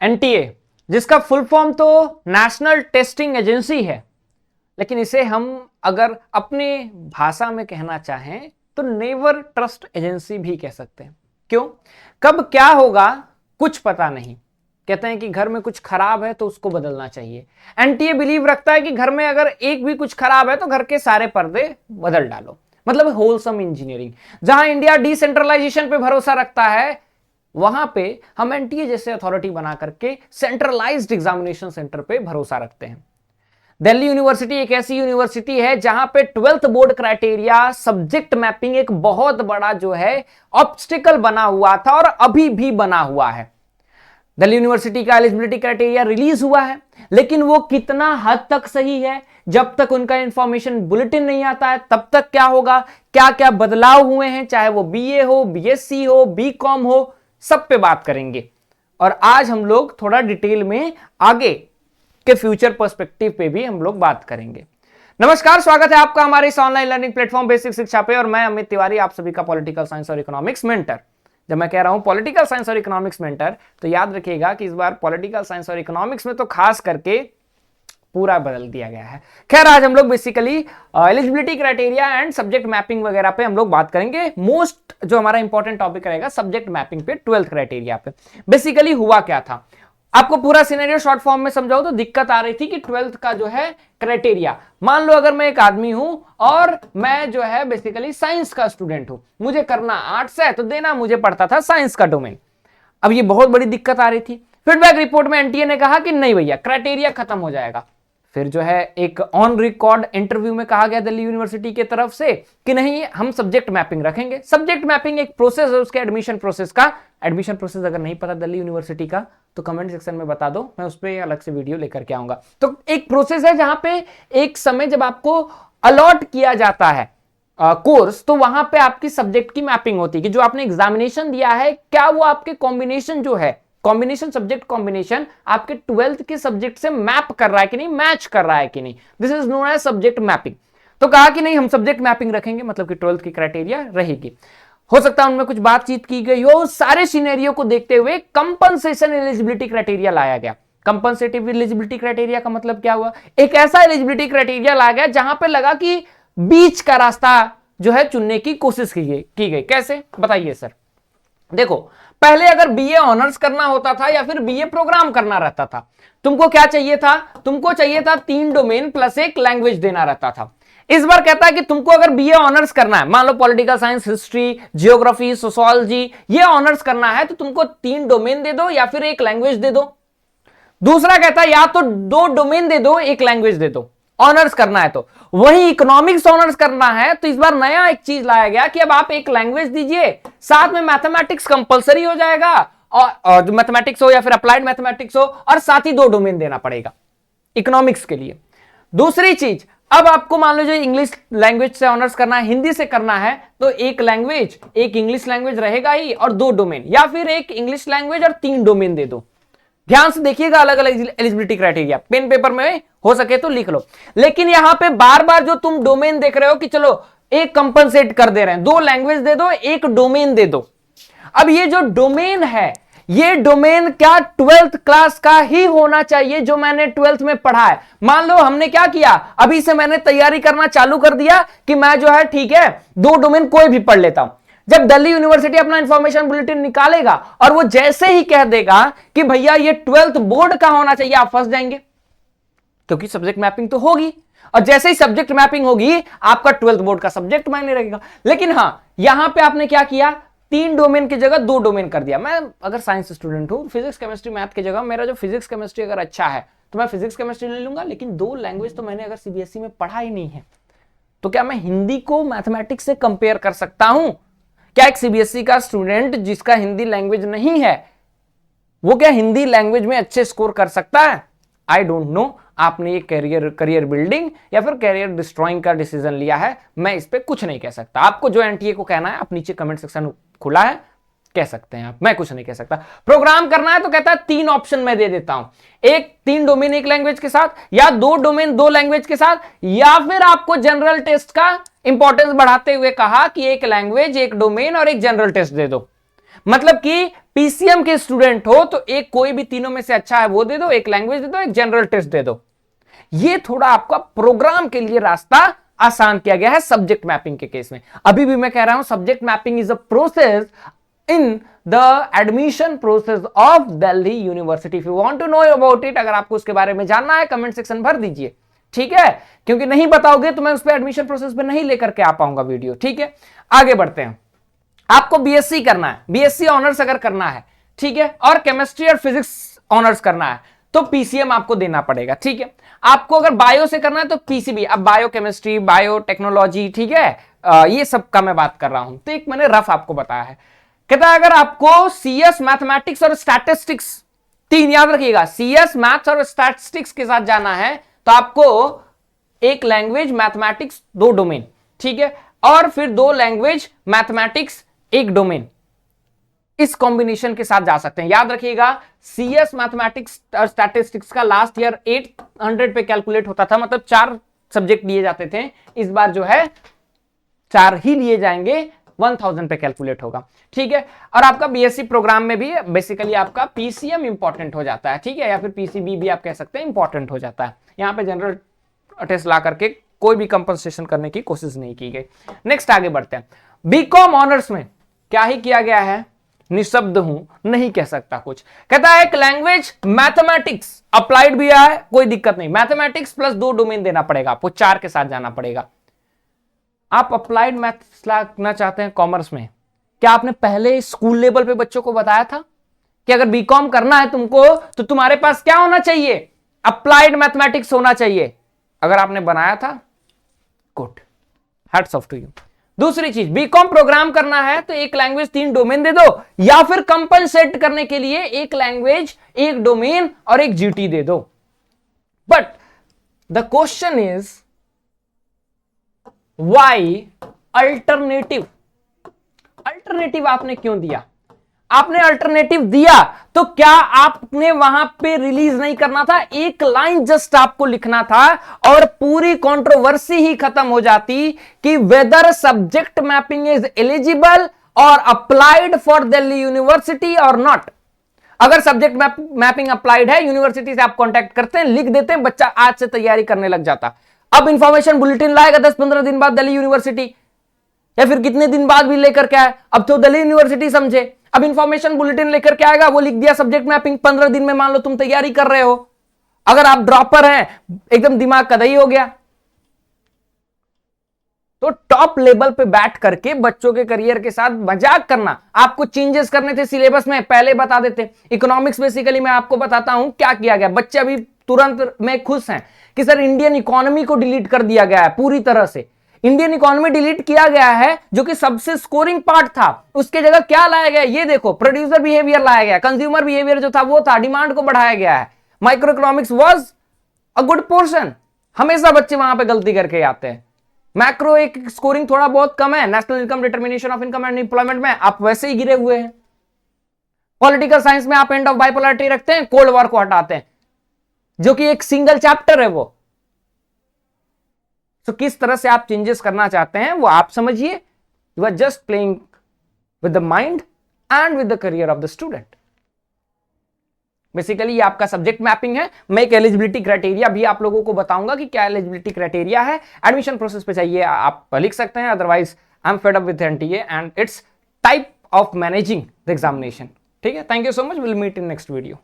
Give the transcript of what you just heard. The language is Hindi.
एनटीए, जिसका फुल फॉर्म तो नेशनल टेस्टिंग एजेंसी है, लेकिन इसे हम अगर अपने भाषा में कहना चाहें तो नेवर ट्रस्ट एजेंसी भी कह सकते हैं। क्यों? कब क्या होगा कुछ पता नहीं। कहते हैं कि घर में कुछ खराब है तो उसको बदलना चाहिए। एनटीए बिलीव रखता है कि घर में अगर एक भी कुछ खराब है तो घर के सारे पर्दे बदल डालो, मतलब होलसम इंजीनियरिंग। जहां इंडिया डिसेंट्रलाइजेशन पे भरोसा रखता है, वहां पे हम एनटीए जैसे अथॉरिटी बना करके सेंट्रलाइज्ड एग्जामिनेशन सेंटर पे भरोसा रखते हैं। दिल्ली यूनिवर्सिटी एक ऐसी यूनिवर्सिटी है जहां पे 12th board criteria subject mapping एक बहुत बड़ा जो है ऑब्स्टिकल बना हुआ था और अभी भी बना हुआ है। दिल्ली यूनिवर्सिटी का एलिजिबिलिटी क्राइटेरिया रिलीज हुआ है, लेकिन वो कितना हद तक सही है, जब तक उनका इंफॉर्मेशन बुलेटिन नहीं आता है तब तक क्या होगा, क्या क्या बदलाव हुए हैं, चाहे वो बीए हो, बीएससी हो, बीकॉम हो, सब पे बात करेंगे। और आज हम लोग थोड़ा डिटेल में आगे के फ्यूचर पर्सपेक्टिव पे भी हम लोग बात करेंगे। नमस्कार, स्वागत है आपका हमारे इस ऑनलाइन लर्निंग प्लेटफॉर्म बेसिक शिक्षा पे, और मैं अमित तिवारी, आप सभी का पॉलिटिकल साइंस और इकोनॉमिक्स मेंटर। जब मैं कह रहा हूं पॉलिटिकल साइंस और इकोनॉमिक्स मेंटर, तो याद रखिएगा कि इस बार पॉलिटिकल साइंस और इकोनॉमिक्स में तो खास करके पूरा बदल दिया गया है। खैर, आज हम लोग basically eligibility criteria and subject mapping वगैरह पे हम लोग बात करेंगे। मोस्ट जो हमारा इंपॉर्टेंट टॉपिक रहेगा सब्जेक्ट मैपिंग पे, 12th क्राइटेरिया पे। बेसिकली हुआ क्या था, आपको पूरा सिनेरियो शॉर्ट फॉर्म में समझाओ तो दिक्कत आ रही थी कि 12th का जो है क्राइटेरिया, मान लो अगर मैं एक आदमी हूं और मैं जो है बेसिकली साइंस का स्टूडेंट हूं, मुझे करना आर्ट्स है तो देना मुझे पड़ता था साइंस का डोमेन। अब ये बहुत बड़ी दिक्कत आ रही थी। फीडबैक रिपोर्ट में एनटीए ने कहा कि नहीं भैया, क्राइटेरिया खत्म हो जाएगा। फिर जो है एक ऑन रिकॉर्ड इंटरव्यू में कहा गया दिल्ली यूनिवर्सिटी की तरफ से कि नहीं, हम सब्जेक्ट मैपिंग रखेंगे। सब्जेक्ट मैपिंग एक प्रोसेस है उसके एडमिशन प्रोसेस का। एडमिशन प्रोसेस अगर नहीं पता दिल्ली यूनिवर्सिटी का तो कमेंट सेक्शन में बता दो, मैं उस पर अलग से वीडियो लेकर के आऊंगा। तो एक प्रोसेस है जहां पे एक समय जब आपको अलॉट किया जाता है कोर्स, तो वहां पे आपकी सब्जेक्ट की मैपिंग होती है कि जो आपने एग्जामिनेशन दिया है क्या वो आपके कॉम्बिनेशन जो है, कॉम्बिनेशन सब्जेक्ट कॉम्बिनेशन आपके 12th के सब्जेक्ट से मैप कर रहा है कि नहीं, मैच कर रहा है कि नहीं। This is known as subject mapping. तो कहा कि नहीं, हम सब्जेक्ट मैपिंग रखेंगे, मतलब कि 12th की क्राइटेरिया रहेगी। हो सकता है उनमें कुछ बातचीत की गई हो, सारे सिनेरियो को देखते हुए कंपनसेशन एलिजिबिलिटी क्राइटेरिया लाया गया। कंपनसेटिव एलिजिबिलिटी क्राइटेरिया का मतलब क्या हुआ, एक ऐसा एलिजिबिलिटी क्राइटेरिया लाया गया जहां पे लगा कि बीच का रास्ता जो है चुनने की कोशिश की गई। कैसे बताइए सर? देखो, पहले अगर बीए ऑनर्स करना होता था या फिर बीए प्रोग्राम करना रहता था, तुमको क्या चाहिए था? तुमको चाहिए था 3 डोमेन प्लस एक लैंग्वेज देना रहता था। इस बार कहता है कि तुमको अगर बीए ऑनर्स करना है, मान लो political science, history, geography, sociology, ये ऑनर्स करना है, तो तुमको 3 डोमेन दे दो या फिर एक लैंग्वेज दे दो। दूसरा कहता है या तो 2 डोमेन दे दो, एक लैंग्वेज दे दो, ऑनर्स करना है तो। वही इकोनॉमिक्स ऑनर्स करना है तो इस बार नया एक चीज लाया गया कि अब आप एक लैंग्वेज दीजिए, साथ में मैथमेटिक्स कंपलसरी हो जाएगा, और मैथमेटिक्स हो या फिर अप्लाइड मैथमेटिक्स हो, और साथ ही 2 डोमेन देना पड़ेगा इकोनॉमिक्स के लिए। दूसरी चीज, अब आपको मान लो जो इंग्लिश लैंग्वेज से ऑनर्स करना है, हिंदी से करना है, तो एक लैंग्वेज, एक इंग्लिश लैंग्वेज रहेगा ही, और 2 डोमेन, या फिर एक इंग्लिश लैंग्वेज और 3 डोमेन दे दो। ध्यान से देखिएगा अलग अलग एलिजिबिलिटी क्राइटेरिया, पेन पेपर में हो सके तो लिख लो। लेकिन यहां पे बार बार जो तुम डोमेन देख रहे हो कि चलो एक कंपनसेट कर दे रहे हैं, 2 लैंग्वेज दे दो, एक डोमेन दे दो। अब ये जो डोमेन है, ये डोमेन क्या 12th क्लास का ही होना चाहिए जो मैंने 12th में पढ़ा है। मान लो हमने क्या किया, अभी से मैंने तैयारी करना चालू कर दिया कि मैं जो है ठीक है 2 डोमेन कोई भी पढ़ लेता हूं। जब दिल्ली यूनिवर्सिटी अपना इंफॉर्मेशन बुलेटिन निकालेगा और वो जैसे ही कह देगा कि भैया ये 12th बोर्ड का होना चाहिए, आप फंस जाएंगे, क्योंकि सब्जेक्ट मैपिंग तो होगी, और जैसे ही सब्जेक्ट मैपिंग होगी आपका 12th बोर्ड का सब्जेक्ट मायने रहेगा। लेकिन हां, यहां पे आपने क्या किया, 3 डोमेन की जगह 2 डोमेन कर दिया। मैं अगर साइंस स्टूडेंट हूं, फिजिक्स केमिस्ट्री मैथ की जगह मेरा जो फिजिक्स केमिस्ट्री अगर अच्छा है तो मैं फिजिक्स केमिस्ट्री ले लूंगा, लेकिन 2 लैंग्वेज तो मैंने अगर सीबीएसई में पढ़ा ही नहीं है, तो क्या मैं हिंदी को मैथमेटिक्स से कंपेयर कर सकता हूं? क्या एक सीबीएसई का स्टूडेंट जिसका हिंदी लैंग्वेज नहीं है, वो क्या हिंदी लैंग्वेज में अच्छे स्कोर कर सकता है? I don't know. आपने ये करियर बिल्डिंग या फिर करियर डिस्ट्रॉइंग का डिसीजन लिया है, मैं इस पे कुछ नहीं कह सकता। आपको जो एनटीए को कहना है, आप नीचे कमेंट सेक्शन खुला है, कह सकते हैं आप, मैं कुछ नहीं कह सकता। प्रोग्राम करना है तो कहता है 3 ऑप्शन मैं दे देता हूं, एक 3 डोमेन एक लैंग्वेज के साथ, या 2 डोमेन 2 लैंग्वेज के साथ, या फिर आपको जनरल टेस्ट का इंपॉर्टेंस बढ़ाते हुए कहा कि एक लैंग्वेज, एक डोमेन और एक जनरल टेस्ट दे दो। मतलब कि पीसीएम के स्टूडेंट हो तो एक कोई भी तीनों में से अच्छा है वो दे दो, एक लैंग्वेज दे दो, एक जनरल टेस्ट दे दो। ये थोड़ा आपका प्रोग्राम के लिए रास्ता आसान किया गया है सब्जेक्ट मैपिंग के केस में। अभी भी मैं कह रहा हूं subject mapping is a process in the admission process of Delhi university. If you want to know about it, अगर आपको उसके बारे में जानना है कमेंट सेक्शन भर दीजिए, ठीक है, क्योंकि नहीं बताओगे तो मैं उस पर एडमिशन प्रोसेस पे नहीं लेकर के आ पाऊंगा वीडियो, ठीक है। आगे बढ़ते हैं। आपको बीएससी करना है, बीएससी ऑनर्स अगर करना है, ठीक है, और केमिस्ट्री और फिजिक्स ऑनर्स करना है तो पीसीएम आपको देना पड़ेगा, ठीक है। आपको अगर बायो से करना है तो पीसीबी। अब बायो केमिस्ट्री, बायो टेक्नोलॉजी, ठीक है, ये सब का मैं बात कर रहा हूं, तो एक मैंने रफ आपको बताया है। कहता है अगर आपको सीएस मैथमेटिक्स और स्टैटिस्टिक्स, तीन याद रखिएगा, सीएस मैथ्स और स्टैटिस्टिक्स के साथ जाना है तो आपको एक लैंग्वेज मैथमेटिक्स, दो डोमेन, ठीक है, और फिर दो लैंग्वेज मैथमेटिक्स, एक डोमेन, इस कॉम्बिनेशन के साथ जा सकते हैं। याद रखिएगा सीएस मैथमेटिक्स और स्टैटिस्टिक्स का लास्ट ईयर 800 पे कैलकुलेट होता था, मतलब 4 सब्जेक्ट लिए जाते थे। इस बार जो है 4 ही लिए जाएंगे, 1000 पे कैलकुलेट होगा, ठीक है। और आपका बीएससी प्रोग्राम में भी बेसिकली आपका पीसीएम इंपॉर्टेंट हो जाता है, ठीक है, या फिर पीसीबी भी आप कह सकते हैं इंपॉर्टेंट हो जाता है। यहां पे जनरल टेस्ट ला करके कोई भी कंपनसेशन करने की कोशिश नहीं की गई। नेक्स्ट आगे बढ़ते हैं। बीकॉम ऑनर्स में क्या ही किया गया है, निशब्द हूं, नहीं कह सकता कुछ। कहता है एक लैंग्वेज मैथमेटिक्स, अप्लाइड भी है, कोई दिक्कत नहीं, मैथमेटिक्स प्लस 2 डोमेन देना पड़ेगा आपको, 4 के साथ जाना पड़ेगा। आप अप्लाइड मैथ्स लाना चाहते हैं कॉमर्स में, क्या आपने पहले स्कूल लेवल पे बच्चों को बताया था कि अगर बीकॉम करना है तुमको तो तुम्हारे पास क्या होना चाहिए, अप्लाइड मैथमेटिक्स होना चाहिए। अगर आपने बनाया था, good, hats off to you. दूसरी चीज, बीकॉम प्रोग्राम करना है तो एक लैंग्वेज 3 डोमेन दे दो, या फिर कंपनसेट करने के लिए एक लैंग्वेज, एक डोमेन और एक जीटी दे दो। But the question is why alternative. Alternative आपने क्यों दिया? आपने अल्टरनेटिव दिया तो क्या आपने वहां पे रिलीज नहीं करना था, एक लाइन जस्ट आपको लिखना था और पूरी कंट्रोवर्सी ही खत्म हो जाती कि whether subject mapping is eligible और अप्लाइड फॉर दिल्ली यूनिवर्सिटी और नॉट। अगर सब्जेक्ट मैपिंग अप्लाइड है, यूनिवर्सिटी से आप कांटेक्ट करते हैं, लिख देते हैं, बच्चा आज से तैयारी करने लग जाता। अब इंफॉर्मेशन बुलेटिन लाएगा 10-15 दिन बाद दिल्ली यूनिवर्सिटी, या फिर कितने दिन बाद भी लेकर के आए, अब तो दिल्ली यूनिवर्सिटी समझे। अब इंफॉर्मेशन बुलेटिन लेकर के आएगा, वो लिख दिया सब्जेक्ट मैपिंग, 15 दिन में मान लो तुम तैयारी कर रहे हो, अगर आप ड्रॉपर हैं, एकदम दिमाग कदई हो गया। तो टॉप लेवल पे बैठ करके बच्चों के करियर के साथ मजाक करना, आपको चेंजेस करने थे सिलेबस में, पहले बता देते। इकोनॉमिक्स बेसिकली मैं आपको बताता हूं क्या किया गया। बच्चे अभी तुरंत में खुश हैं कि सर इंडियन इकोनॉमी को डिलीट कर दिया गया है पूरी तरह से। इंडियन इकोनॉमी डिलीट किया गया है जो कि सबसे स्कोरिंग पार्ट था, उसके जगह क्या लाया गया, ये देखो, प्रोड्यूसर बिहेवियर लाया गया, कंज्यूमर बिहेवियर जो था वो था, डिमांड को बढ़ाया गया है। Micro economics was a good portion. हमेशा बच्चे वहां पे गलती करके आते हैं। मैक्रो एक स्कोरिंग थोड़ा बहुत कम है, national income determination of income and employment में आप वैसे ही गिरे हुए हैं। पॉलिटिकल साइंस में आप एंड ऑफ बाइपोलैरिटी रखते हैं, कोल्ड वॉर को हटाते हैं, जो कि एक सिंगल चैप्टर है वो। तो किस तरह से आप चेंजेस करना चाहते हैं वो आप समझिए। You are just playing with the mind and with the career of the student. Basically ये आपका सब्जेक्ट मैपिंग है। मैं एक एलिजिबिलिटी क्राइटेरिया भी आप लोगों को बताऊंगा कि क्या एलिजिबिलिटी क्राइटेरिया है। एडमिशन प्रोसेस पे चाहिए आप लिख सकते हैं, otherwise I am fed up with NTA and it's type of managing the examination. ठीक है, thank you so much, will meet in next video.